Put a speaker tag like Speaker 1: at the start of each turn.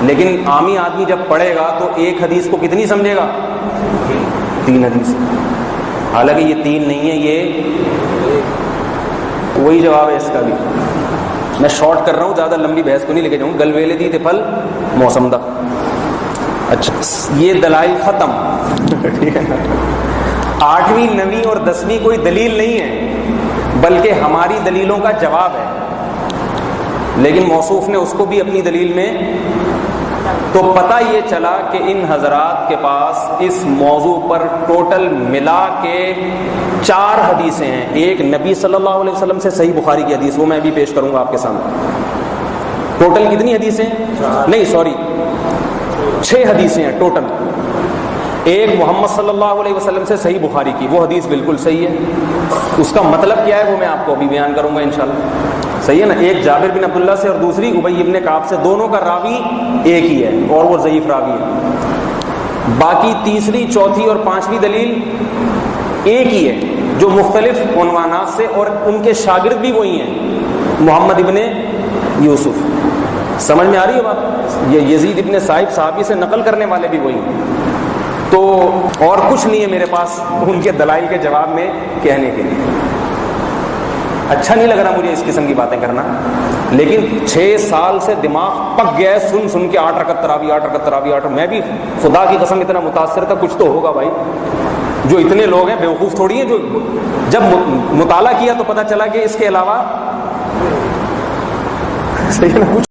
Speaker 1: لیکن عامی آدمی جب پڑھے گا تو ایک حدیث کو کتنی سمجھے گا؟ 3 حدیث. حالانکہ یہ 3 نہیں ہے، یہ وہی جواب ہے اس کا بھی. میں شارٹ کر رہا ہوں، زیادہ لمبی بحث کو نہیں لے کے جاؤں. گل ویلے دی تے پھل موسم دا. اچھا یہ دلائل ختم. ٹھیک ہے نا. 8ویں 9ویں اور 10ویں کوئی دلیل نہیں ہے، بلکہ ہماری دلیلوں کا جواب ہے. لیکن موصوف نے اس کو بھی اپنی دلیل میں. تو پتہ یہ چلا کہ ان حضرات کے پاس اس موضوع پر ٹوٹل ملا کے 4 حدیثیں ہیں. ایک نبی صلی اللہ علیہ وسلم سے صحیح بخاری کی حدیث، وہ میں بھی پیش کروں گا آپ کے سامنے. ٹوٹل کتنی حدیثیں؟ نہیں سوری، 6 حدیثیں ہیں ٹوٹل. ایک محمد صلی اللہ علیہ وسلم سے صحیح بخاری کی، وہ حدیث بالکل صحیح ہے. اس کا مطلب کیا ہے وہ میں آپ کو ابھی بیان کروں گا انشاءاللہ. صحیح ہے نا. ایک جابر بن عبداللہ سے اور دوسری ابی ابن کعب سے، دونوں کا راوی ایک ہی ہے اور وہ ضعیف راوی ہے. باقی تیسری، چوتھی اور 5ویں دلیل ایک ہی ہے جو مختلف عنوانات سے، اور ان کے شاگرد بھی وہی ہیں، محمد ابن یوسف. سمجھ میں آ رہی ہے بات؟ یہ یزید ابن صاحب صحابی سے نقل کرنے والے بھی وہی ہیں. تو اور کچھ نہیں ہے میرے پاس ان کے دلائل کے جواب میں کہنے کے لیے. اچھا نہیں لگ رہا مجھے اس قسم کی باتیں کرنا، لیکن 6 سال سے دماغ پک گیا ہے سن کے 8 رکعت تراویح 8 رکعت تراویح 8. میں بھی خدا کی قسم اتنا متاثر تھا. کچھ تو ہوگا بھائی، جو اتنے لوگ ہیں بیوقوف تھوڑی ہیں. جو جب مطالعہ کیا تو پتہ چلا کہ اس کے علاوہ صحیح ہے نا کچھ